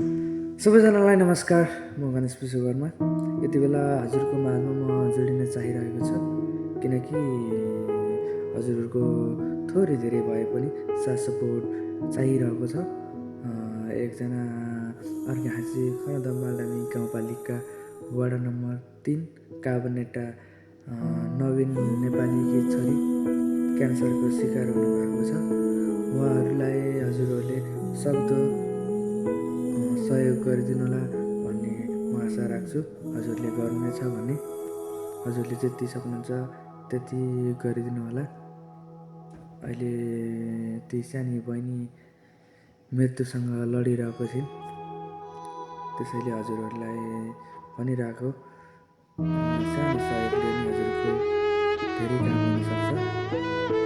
सबैजनालाई नमस्कार। म गणेश विश्वकर्मा। यति बेला हजुरको माझमा म जोडिन चाहिरहेको छु, किनकि हजुरहरूको थोरै धेरै भए पनि साथ सपोर्ट चाहिरहेको छ। एकजना अर्घाखाँची खरदम मालडानी गाउँपालिका वार्ड नम्बर 3 काबनेटा नवीन नेपालीकी छोरी क्यान्सरको शिकार हुनुभएको छ। उहाँहरूलाई हजुरहरूले सक्दो सहयोग गरिदिनुहोला भन्ने म आशा राख्छु। हजुरले गर्नुहुनेछ भने हजुरले जति सक्नुहुन्छ त्यति गरिदिनु होला। अहिले ती सानी बहिनी मृत्युसँग लडिरहेको छिन्, त्यसैले हजुरहरूलाई भनिरहेको सानो सहयोगले नि हजुरको धेरै काम हुनसक्छ।